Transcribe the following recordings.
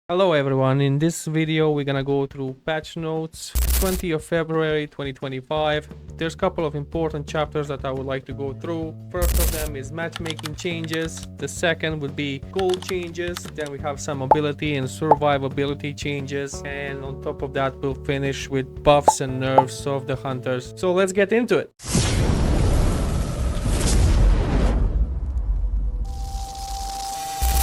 Hello everyone, in this video we're gonna go through patch notes 20th of February 2025. There's a couple of important chapters that I would like to go through. First of them is matchmaking changes, the second would be goal changes, then we have some ability and survivability changes, and on top of that we'll finish with buffs and nerfs of the hunters. So let's get into it.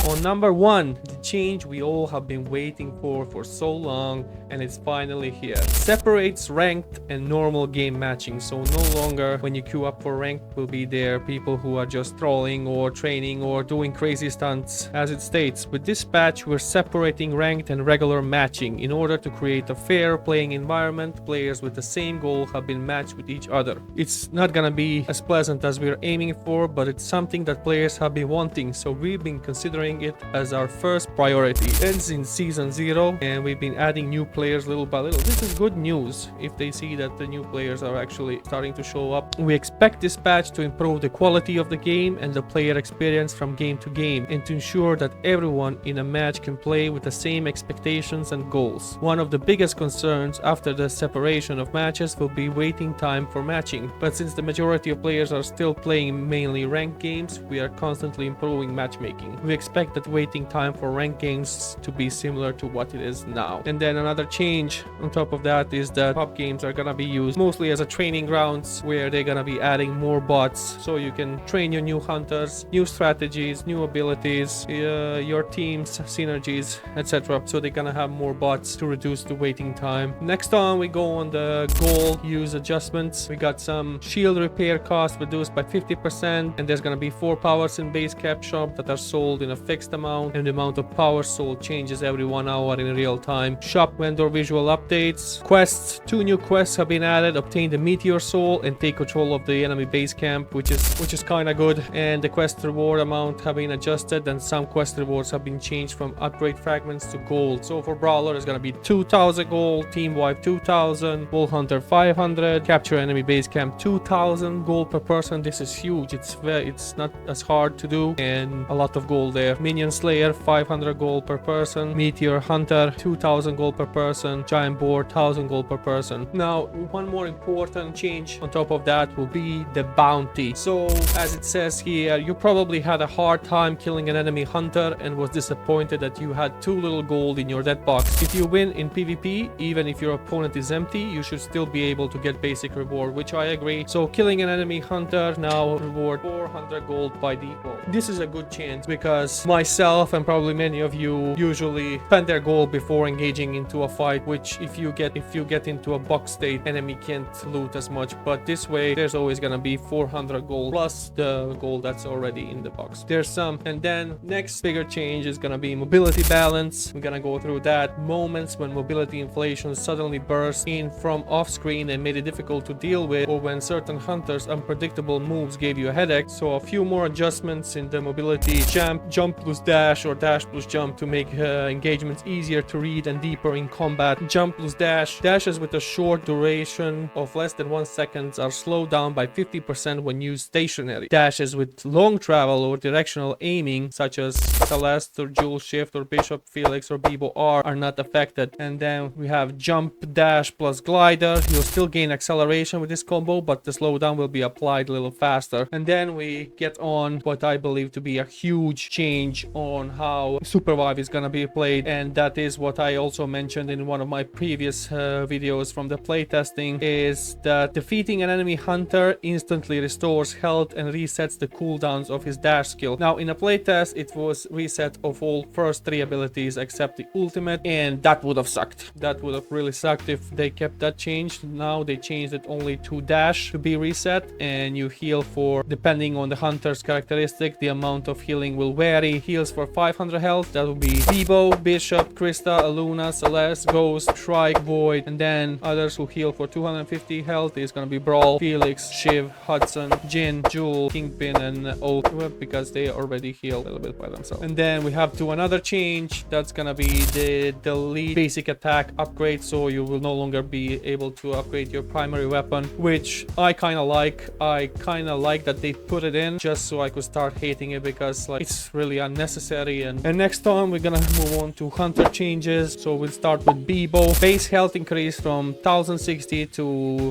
On number one, the change we all have been waiting for so long, and it's finally here. Separates ranked and normal game matching, so no longer when you queue up for ranked will be there people who are just trolling or training or doing crazy stunts. As it states, with this patch we're separating ranked and regular matching in order to create a fair playing environment. Players with the same goal have been matched with each other. It's not gonna be as pleasant as we're aiming for, but it's something that players have been wanting, so we've been considering it as our first priority. It ends in season 0 and we've been adding new players little by little. This is good news if they see that the new players are actually starting to show up. We expect this patch to improve the quality of the game and the player experience from game to game, and to ensure that everyone in a match can play with the same expectations and goals. One of the biggest concerns after the separation of matches will be waiting time for matching, but since the majority of players are still playing mainly ranked games, we are constantly improving matchmaking. We expect that waiting time for ranked games to be similar to what it is now. And then another change on top of that is that pub games are gonna be used mostly as a training grounds, where they're gonna be adding more bots so you can train your new hunters, new strategies, new abilities, your teams, synergies, etc. So they're gonna have more bots to reduce the waiting time. Next on we go on the goal use adjustments. We got some shield repair cost reduced by 50%, and there's gonna be 4 powers in base cap shop that are sold in a fixed amount, and the amount of power sold changes every 1 hour in real time. Shop vendor visual updates. Quests, 2 new quests have been added. Obtain the meteor soul and take control of the enemy base camp, which is kind of good. And the quest reward amount have been adjusted, and some quest rewards have been changed from upgrade fragments to gold. So for Brawler it's gonna be 2000 gold, team wipe 2000, bull hunter 500, capture enemy base camp 2000 gold per person. This is huge. It's not as hard to do, and a lot of gold there. Minion Slayer 500 gold per person, Meteor Hunter 2000 gold per person, Giant Boar 1000 gold per person. Now one more important change on top of that will be the bounty. So as it says here, you probably had a hard time killing an enemy hunter and was disappointed that you had too little gold in your dead box. If you win in PvP, even if your opponent is empty, you should still be able to get basic reward, which I agree. So killing an enemy hunter now reward 400 gold by default. This is a good chance because myself and probably many of you usually spend their gold before engaging into a fight, which if you get into a box state, enemy can't loot as much. But this way there's always gonna be 400 gold plus the gold that's already in the box. There's some. And then next bigger change is gonna be mobility balance. We're gonna go through that. Moments when mobility inflation suddenly burst in from off screen and made it difficult to deal with, or when certain hunters unpredictable moves gave you a headache. So a few more adjustments in the mobility. Jump plus dash or dash plus jump to make engagements easier to read and deeper in combat. Jump plus dash. Dashes with a short duration of less than 1 second are slowed down by 50% when used stationary. Dashes with long travel or directional aiming, such as Celeste or Joule, Shift or Bishop, Felix or Beebo are not affected. And then we have jump, dash plus glider. You'll still gain acceleration with this combo, but the slowdown will be applied a little faster. And then we get on what I believe to be a huge change on how Supervive is gonna be played, and that is what I also mentioned in one of my previous videos from the playtesting, is that defeating an enemy hunter instantly restores health and resets the cooldowns of his dash skill. Now in a playtest it was reset of all first 3 abilities except the ultimate, and that would have sucked. That would have really sucked if they kept that changed. Now they changed it only to dash to be reset, and you heal for, depending on the hunter's characteristic, the amount of healing will vary. Heals for 500 health, that would be Beebo, Bishop, Crysta, Elluna, Celeste, Ghost, Shrike, Void, and then others who heal for 250 health is gonna be Brall, Felix, Shiv, Hudson, Jin, Joule, Kingpin, and Oath, because they already heal a little bit by themselves. And then we have to another change, that's gonna be the delete basic attack upgrade, so you will no longer be able to upgrade your primary weapon, which I kind of like. I kind of like that they put it in just so I could start hating it, because like it's really unnecessary. And next time we're gonna move on to hunter changes. So we'll start with Beebo. Base health increase from 1060 to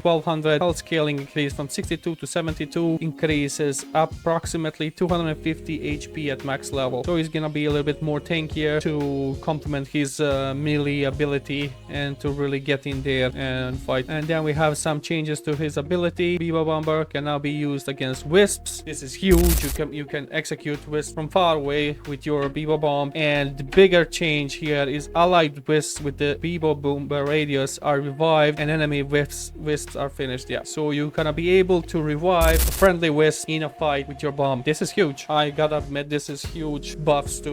1200. Health scaling increase from 62 to 72. Increases approximately 250 HP at max level. So he's gonna be a little bit more tankier to complement his melee ability and to really get in there and fight. And then we have some changes to his ability. Beebo Bomber can now be used against wisps. This is huge. You can execute wisps from far away with your Beebo Bomb. And the bigger change here is allied wisps with the Beebo Bomber radius are revived and enemy wisps are finished. Yeah, so you're gonna be able to revive a friendly wisp in a fight with your bomb. This is huge. I gotta admit, this is huge buffs to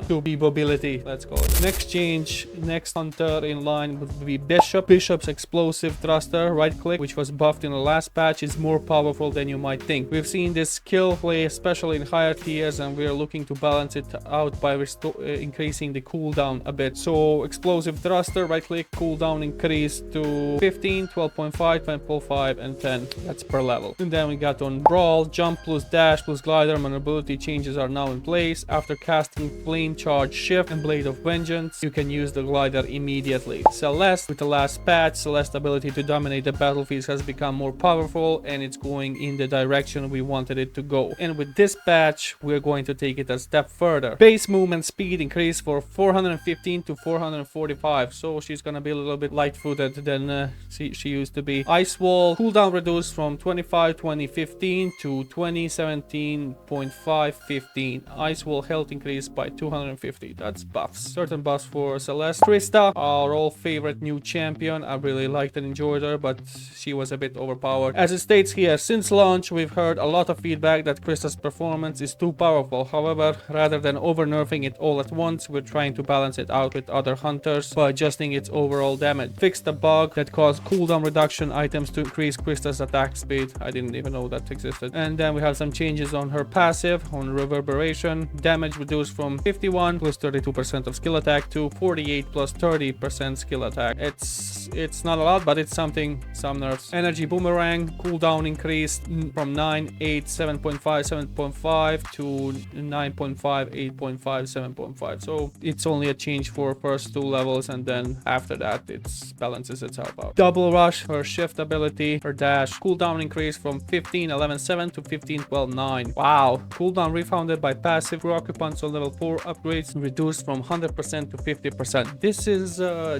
Beebo ability. Let's go. Next change, next hunter in line would be Bishop. Bishop's explosive thruster, right click, which was buffed in the last patch, is more powerful than you might think. We've seen this skill play especially in higher tiers, and we're looking to balance it out by increasing the cooldown a bit. So explosive thruster, right click, cooldown increase to 15, 12.5, 10.5 and 10. That's per level. And then we got on Brall, jump plus dash plus glider maneuverability changes are now in place. After casting flame charge shift and blade of vengeance, you can use the glider immediately. Celeste, with the last patch, Celeste's ability to dominate the battlefield has become more powerful, and it's going in the direction we wanted it to go. And with this patch, we're going to take it a step further. Base movement speed increased for 415 to 445, so she's gonna be a little bit light-footed than she used to be. Ice wall cooldown reduced from 25-20-15 to 20-17.5-15. Ice wall health increased by 250. That's buffs. Certain buffs for Celeste. Crysta, our all favorite new champion. I really liked and enjoyed her, but she was a bit overpowered. As it states here, since launch we've heard a lot of feedback that Crysta's performance is too powerful. However, rather than over-nerfing it all at once, we're trying to balance it out with other hunters by adjusting its overall damage. Fixed the bug that caused cooldown reduction items to increase Crysta's attack speed. I didn't even know that existed. And then we have some changes on her passive, on reverberation. Damage reduced from 51 plus 32% of skill attack to 48 plus 30% skill attack. It's not a lot, but it's something. Some nerfs. Energy boomerang cooldown increased from 9, 8, 7.5, 7.5 to 9.5, 8.5, 7.5. So it's only a change for first two levels, and then after that it balances itself out. Double rush, her shift ability, her dash cooldown increased from 15, 11, 7 to 15, 12, 9. Wow. Cooldown refounded by passive for occupants on level 4 upgrades reduced from 100% to 50%. This is a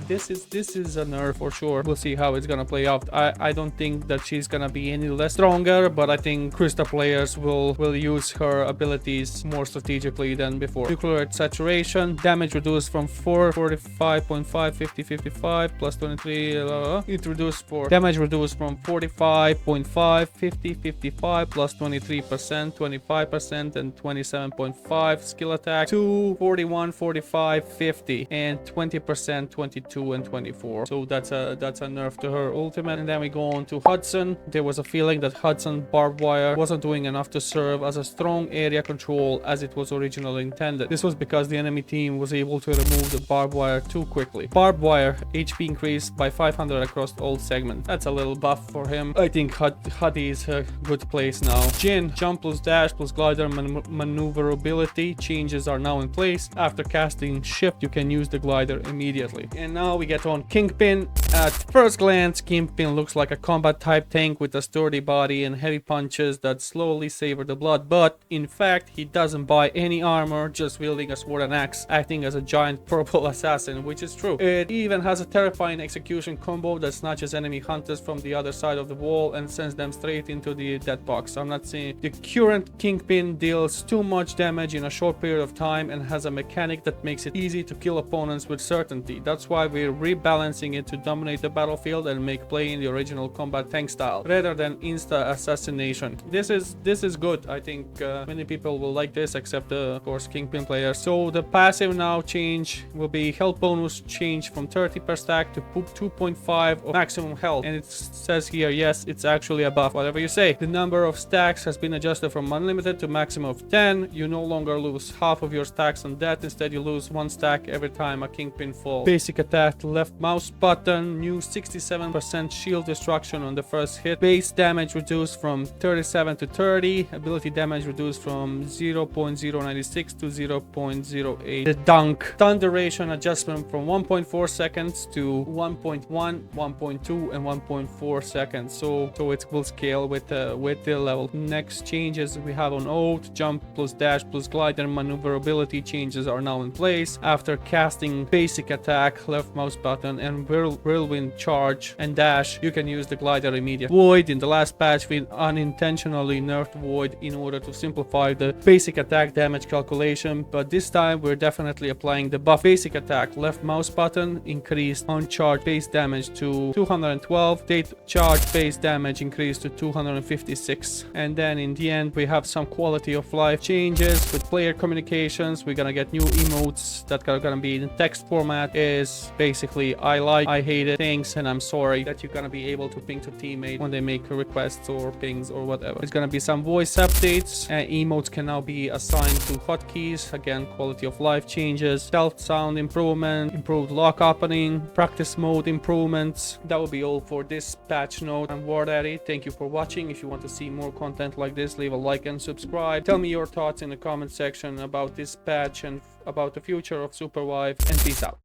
nerf for sure. We'll see how it's gonna play out. I don't think that she's gonna be any less stronger, but I think Crysta players will use her abilities more strategically than before. Nuclear saturation, damage reduced from 445.5, 50, 55 plus 23. It reduced for damage reduced from 45.5, 50, 55 plus 23%, 25% and 27.5 skill attack to 41, 45, 50 and 20%, 22 and 24. So that's a nerf to her ultimate. And then we go on to Hudson. There was a feeling that Hudson barbed wire wasn't doing enough to serve as a strong area control as it was originally intended. This was because the enemy team was able to remove the barbed wire too quickly. Barbed wire HP increased by 500 across all segments. That's a little buff for him. I think Huddy is a good place now. Jin, jump plus dash plus glider maneuverability changes are now in place. After casting shift, you can use the glider immediately. And now we get on Kingpin. At first glance, Kingpin looks like a combat type tank with a sturdy body and heavy punches that slowly savor the blood, but in fact he doesn't buy any armor, just wielding a sword and axe, acting as a giant purple assassin, which is true. It even has a terrifying execution combo that snatches enemy hunters from the other side of the wall and sends them straight into the death box. I'm not saying the current Kingpin deals too much damage in a short period of time and has a mechanic that makes it easy to kill opponents with certainty. That's why we're rebalancing it to dominate the battlefield and make play in the original combat tank style rather than insta assassination. This is good. I think many people will like this, except of course Kingpin players. So the passive now change will be health bonus change from 30 per stack to 2.5 of maximum health, and it says here, yes, it's actually a buff, whatever you say. The number of stacks has been adjusted from unlimited to maximum of 10. You no longer lose half of your stacks on death, instead you lose 1 stack every time a Kingpin falls. Basic attack, left mouse button, new 67% shield destruction on the first hit. Base damage reduced from 37 to 30. Ability damage reduced from 0.0 0.096 to 0.08. The dunk stun duration adjustment from 1.4 seconds to 1.1, 1.2, and 1.4 seconds. So it will scale with the level. Next changes we have on ult, jump plus dash plus glide and maneuverability changes are now in place. After casting basic attack, left mouse button, and whirlwind charge and dash, you can use the glider immediately. Void, in the last patch we unintentionally nerfed Void in order to simplify the basic attack damage calculation, but this time we're definitely applying the buff. Basic attack, left mouse button, increased on charge base damage to 212, date charge base damage increased to 256, and then in the end we have some quality of life changes with player communications. We're gonna get new emotes that are gonna be in text format. Is basically I like, I hate it, thanks, and I'm sorry, that you're gonna be able to ping to teammate when they make requests or pings or whatever. There's gonna be some voice updates, and emotes can now be assigned to hotkeys. Again, quality of life changes, stealth sound improvement, improved lock opening, practice mode improvements. That will be all for this patch note. I'm wardaddy. Thank you for watching. If you want to see more content like this, leave a like and subscribe. Tell me your thoughts in the comment section about this patch and about the future of Supervive, and peace out.